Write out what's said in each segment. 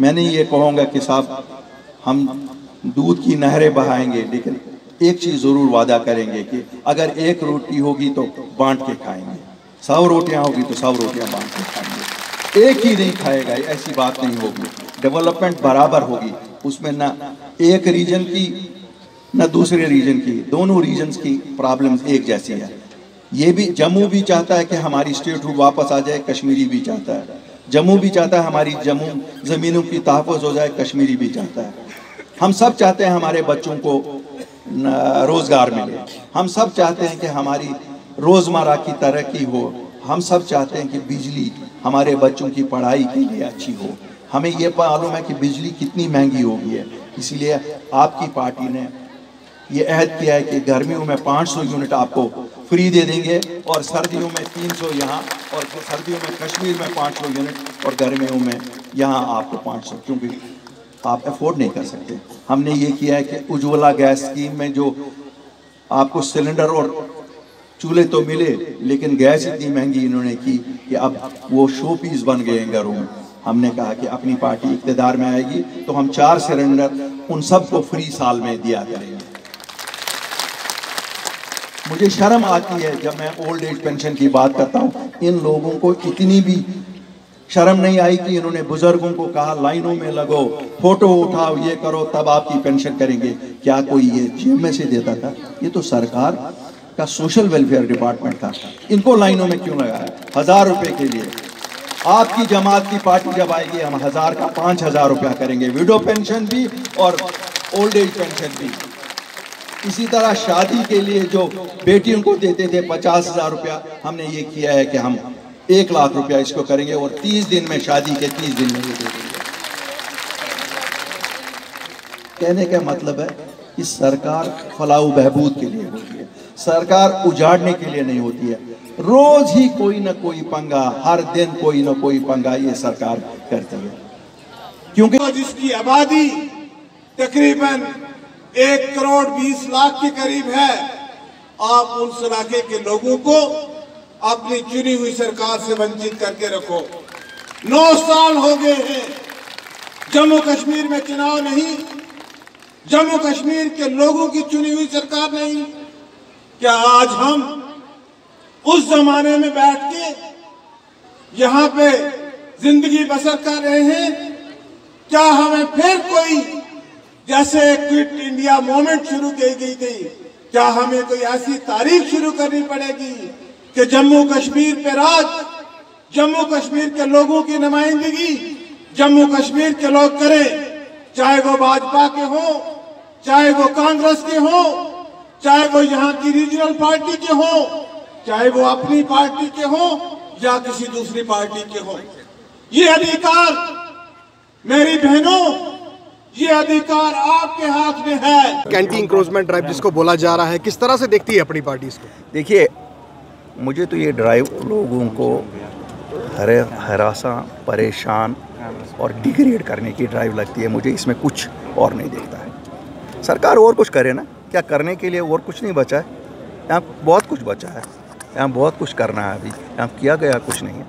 मैंने ये कहूँगा कि साहब हम दूध की नहरें बहाएंगे, लेकिन एक चीज़ ज़रूर वादा करेंगे कि अगर एक रोटी होगी तो बांट के खाएंगे, 100 रोटियाँ होगी तो 100 रोटियाँ बांट के खाएंगे। एक ही नहीं खाएगा ऐसी बात नहीं होगी। डेवलपमेंट बराबर होगी, उसमें ना एक रीजन की ना दूसरे रीजन की, दोनों रीजन्स की प्रॉब्लम्स एक जैसी है। ये भी जम्मू भी चाहता है कि हमारी स्टेटहुड वापस आ जाए, कश्मीरी भी चाहता है। जम्मू भी चाहता है हमारी जम्मू ज़मीनों की तहफ़्फ़ुज़ हो जाए, कश्मीरी भी चाहता है। हम सब चाहते हैं हमारे बच्चों को रोज़गार मिले, हम सब चाहते हैं कि हमारी रोज़मर्रा की तरक्की हो, हम सब चाहते हैं कि बिजली हमारे बच्चों की पढ़ाई के लिए अच्छी हो। हमें ये मालूम है कि बिजली कितनी महंगी हो गई है, इसीलिए आपकी पार्टी ने ये अहद किया है कि गर्मियों में 500 यूनिट आपको फ्री दे देंगे और सर्दियों में 300 यहाँ, और सर्दियों में कश्मीर में 500 यूनिट और गर्मियों में यहाँ आपको 500, क्योंकि आप अफोर्ड नहीं कर सकते। हमने ये किया है कि उज्ज्वला गैस स्कीम में जो आपको सिलेंडर और चूल्हे तो मिले, लेकिन गैस इतनी महंगी इन्होंने की कि अब वो शो पीस बन गए हैं घरों में। हमने कहा कि अपनी पार्टी इक़्तिदार में आएगी तो हम 4 सिलेंडर उन सबको फ्री साल में दिया करेंगे। मुझे शर्म आती है जब मैं ओल्ड एज पेंशन की बात करता हूँ, इन लोगों को इतनी भी शर्म नहीं आई कि इन्होंने बुजुर्गों को कहा लाइनों में लगो, फोटो उठाओ, ये करो तब आपकी पेंशन करेंगे। क्या कोई ये जेब में से देता था? ये तो सरकार का सोशल वेलफेयर डिपार्टमेंट था। इनको लाइनों में क्यों लगाया? 1000 रुपये के लिए। आपकी जमात की पार्टी जब आएगी हम 1000 का 5000 रुपया करेंगे, विडो पेंशन भी और ओल्ड एज पेंशन भी। इसी तरह शादी के लिए जो बेटियों को देते थे 50,000 रुपया, हमने ये किया है कि हम 1 लाख रुपया इसको करेंगे और 30 दिन में, शादी के 30 दिन में ये दे देंगे। कहने का मतलब है कि सरकार फलाह बहबूद के लिए होती है, सरकार उजाड़ने के लिए नहीं होती है। रोज ही कोई ना कोई पंगा, हर दिन कोई ना कोई पंगा ये सरकार करती है, क्योंकि जिसकी आबादी तकरीबन 1 करोड़ 20 लाख के करीब है, आप उस इलाके के लोगों को अपनी चुनी हुई सरकार से वंचित करके रखो। 9 साल हो गए हैं, जम्मू कश्मीर में चुनाव नहीं, जम्मू कश्मीर के लोगों की चुनी हुई सरकार नहीं। क्या आज हम उस जमाने में बैठ के यहाँ पे जिंदगी बसर कर रहे हैं? क्या हमें फिर कोई जैसे क्विट इंडिया मूवमेंट शुरू की गई थी, क्या हमें कोई ऐसी तारीख शुरू करनी पड़ेगी कि जम्मू कश्मीर पे राज, जम्मू कश्मीर के लोगों की नुमाइंदगी जम्मू कश्मीर के लोग करें? चाहे वो भाजपा के हो, चाहे वो कांग्रेस के हो, चाहे वो यहाँ की रीजनल पार्टी के हो, चाहे वो अपनी पार्टी के हो या किसी दूसरी पार्टी के हो। ये अधिकार मेरी बहनों, ये अधिकार आपके हाथ में है। एंटी इंक्रोचमेंट ड्राइव जिसको बोला जा रहा है, किस तरह से देखती है अपनी पार्टी इसको? देखिए, मुझे तो ये ड्राइव लोगों को हरासा, परेशान और डिग्रेड करने की ड्राइव लगती है। मुझे इसमें कुछ और नहीं दिखता है। सरकार और कुछ करे ना, क्या करने के लिए और कुछ नहीं बचा है? यहाँ बहुत कुछ बचा है, यहाँ बहुत कुछ करना है, अभी यहाँ किया गया कुछ नहीं है।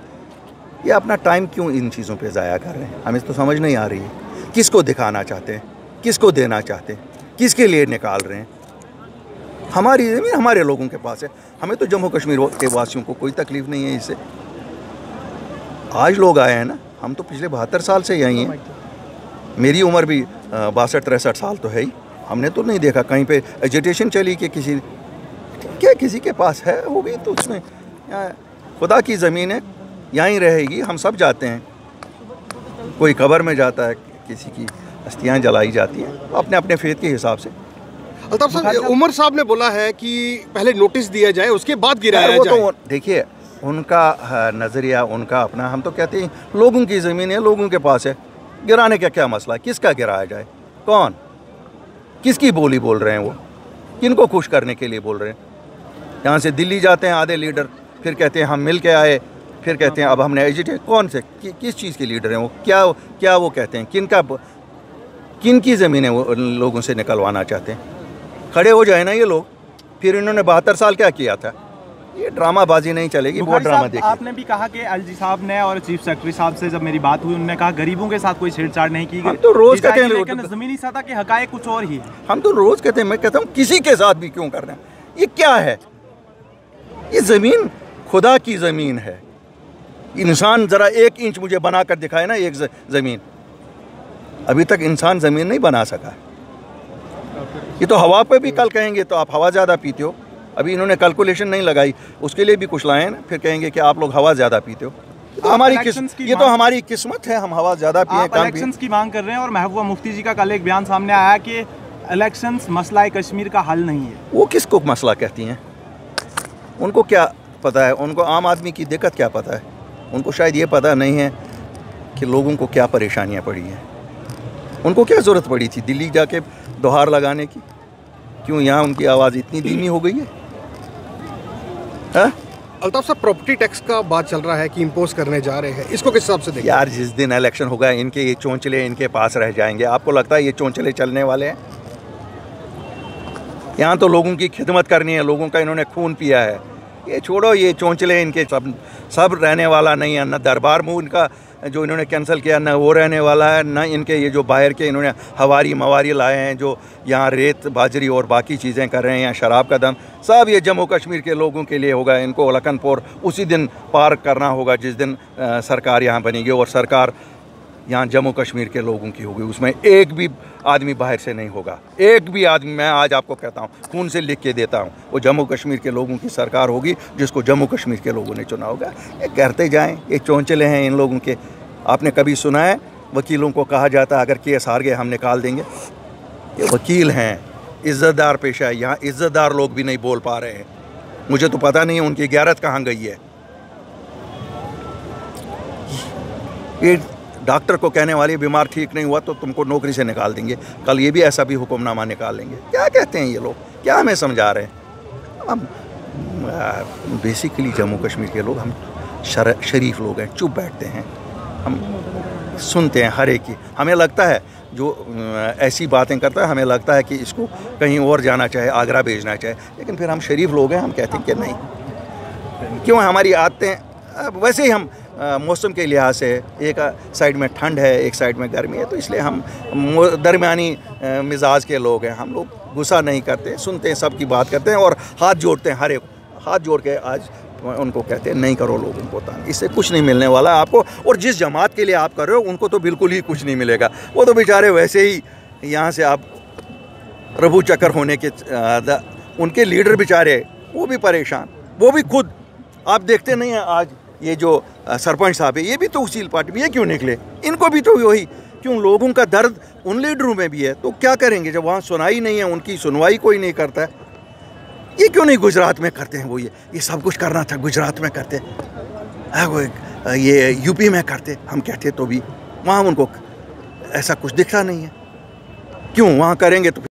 ये अपना टाइम क्यों इन चीज़ों पे ज़ाया कर रहे हैं, हमें तो समझ नहीं आ रही है। किसको दिखाना चाहते हैं, किसको देना चाहते हैं, किसके लिए निकाल रहे हैं? हमारी ज़मीन हमारे लोगों के पास है, हमें तो जम्मू कश्मीर के वासियों को कोई तकलीफ नहीं है इससे। आज लोग आए हैं ना, हम तो पिछले 72 साल से यहीं हैं। मेरी उम्र भी 62-63 साल तो है ही। हमने तो नहीं देखा कहीं पे एजिटेशन चली कि किसी के पास है हो गई, तो उसमें खुदा की ज़मीन है, यहीं रहेगी। हम सब जाते हैं, कोई कब्र में जाता है, किसी की अस्थियाँ जलाई जाती हैं अपने अपने फेथ के हिसाब से। अल्ताफ साहब, उमर साहब ने बोला है कि पहले नोटिस दिया जाए, उसके बाद गिराया जाए। तो देखिए, उनका नज़रिया, उनका अपना। हम तो कहते हैं लोगों की ज़मीन है, लोगों के पास है, गिराने का क्या मसला है? किसका गिराया जाए? कौन किसकी बोली बोल रहे हैं? वो किनको खुश करने के लिए बोल रहे हैं? यहाँ से दिल्ली जाते हैं आधे लीडर, फिर कहते हैं हम मिल के आए, फिर कहते हैं अब हमने एजिटेट। कौन से किस चीज़ के लीडर हैं वो? क्या वो कहते हैं? किनकी ज़मीनें वो लोगों से निकलवाना चाहते हैं? खड़े हो जाए ना ये लोग। फिर इन्होंने 72 साल क्या किया था? ये ड्रामाबाजी नहीं चलेगी, बहुत ड्रामा देखिए। आपने भी कहा कि एलजी साहब ने और चीफ सेक्रेटरी साहब से जब मेरी बात हुई, उन्होंने कहा गरीबों के साथ कोई छेड़छाड़ नहीं की गई। तो रोज कहते हैं, लेकिन जमीनी सतह के हकायक कुछ और ही है। हम तो रोज कहते हैं, मैं कहता हूँ किसी के साथ भी क्यों कर रहे हैं, ये क्या है? ये जमीन खुदा की जमीन है। इंसान जरा 1 इंच मुझे बना कर दिखाए ना, एक जमीन, अभी तक इंसान जमीन नहीं बना सका। ये तो हवा पे भी कल कहेंगे तो आप हवा ज़्यादा पीते हो, अभी इन्होंने कैलकुलेशन नहीं लगाई, उसके लिए भी कुछ लाए ना, फिर कहेंगे कि आप लोग हवा ज़्यादा पीते हो। तो हमारी ये तो हमारी किस्मत है, हम हवा ज़्यादा पिए। आप इलेक्शंस की मांग कर रहे हैं और महबूबा मुफ्ती जी का कल एक बयान सामने आया कि इलेक्शंस मसला कश्मीर का हल नहीं है। वो किसको मसला कहती हैं? उनको क्या पता है? उनको आम आदमी की दिक्कत क्या पता है? उनको शायद ये पता नहीं है कि लोगों को क्या परेशानियां पड़ी हैं। उनको क्या ज़रूरत पड़ी थी दिल्ली जाके दोहार लगाने की? क्यों यहाँ उनकी आवाज़ इतनी धीमी हो गई है? अल्ताफ साहब, प्रॉपर्टी टैक्स का बात चल रहा है कि इम्पोज करने जा रहे हैं, इसको किस हिसाब से देखिए? यार, जिस दिन इलेक्शन होगा इनके ये चोंचले इनके पास रह जाएंगे। आपको लगता है ये चोंचले चलने वाले हैं? यहाँ तो लोगों की खिदमत करनी है, लोगों का इन्होंने खून पिया है। ये छोड़ो, ये चोंचले इनके सब रहने वाला नहीं है। न दरबार मुँह इनका जो इन्होंने कैंसिल किया, न वो रहने वाला है, न इनके ये जो बाहर के इन्होंने हवारी मवारी लाए हैं, जो यहाँ रेत बाजरी और बाकी चीज़ें कर रहे हैं, यहाँ शराब का दम, सब ये जम्मू कश्मीर के लोगों के लिए होगा। इनको लखनपुर उसी दिन पार करना होगा जिस दिन सरकार यहाँ बनेगी, और सरकार यहाँ जम्मू कश्मीर के लोगों की होगी। उसमें एक भी आदमी बाहर से नहीं होगा, एक भी आदमी। मैं आज आपको कहता हूँ, खून से लिख के देता हूँ, वो जम्मू कश्मीर के लोगों की सरकार होगी जिसको जम्मू कश्मीर के लोगों ने चुना होगा। ये करते जाएं, ये चोंचले हैं इन लोगों के। आपने कभी सुना है वकीलों को कहा जाता है अगर केस हार गए हम निकाल देंगे? ये वकील हैं, इज़्ज़तदार पेशा है। यहाँ इज़्ज़तदार लोग भी नहीं बोल पा रहे हैं। मुझे तो पता नहीं है उनकी गैरत कहाँ गई है। ये डॉक्टर को कहने वाले बीमार ठीक नहीं हुआ तो तुमको नौकरी से निकाल देंगे, कल ये भी ऐसा भी हुक्मनामा निकाल लेंगे। क्या कहते हैं ये लोग, क्या हमें समझा रहे हैं? हम बेसिकली जम्मू कश्मीर के लोग हम शरीफ लोग हैं, चुप बैठते हैं, हम सुनते हैं हर एक की। हमें लगता है जो ऐसी बातें करता है, हमें लगता है कि इसको कहीं और जाना चाहे, आगरा भेजना चाहे, लेकिन फिर हम शरीफ लोग हैं, हम कहते हैं कि नहीं। क्यों? हमारी आदतें वैसे ही हम मौसम के लिहाज से, एक साइड में ठंड है, एक साइड में गर्मी है, तो इसलिए हम दरमियानी मिजाज के लोग हैं। हम लोग गुस्सा नहीं करते, सुनते हैं, सबकी बात करते हैं और हाथ जोड़ते हैं। हर एक हाथ जोड़ के आज उनको कहते हैं नहीं करो लोगों को तंग, इससे कुछ नहीं मिलने वाला आपको। और जिस जमात के लिए आप कर रहे हो उनको तो बिल्कुल ही कुछ नहीं मिलेगा। वो तो बेचारे वैसे ही यहाँ से आप प्रभु चक्कर होने के उनके लीडर बेचारे वो भी परेशान, वो भी खुद आप देखते नहीं हैं। आज ये जो सरपंच साहब है, ये भी तो उसी पार्टी में, ये क्यों निकले? इनको भी तो वही, क्यों? लोगों का दर्द उन लीडरों में भी है, तो क्या करेंगे जब वहाँ सुनाई नहीं है, उनकी सुनवाई कोई नहीं करता है। ये क्यों नहीं गुजरात में करते हैं? वो ये सब कुछ करना था गुजरात में करते, ये यूपी में करते, हम कहते तो भी वहाँ उनको ऐसा कुछ दिखता नहीं है। क्यों? वहाँ करेंगे तो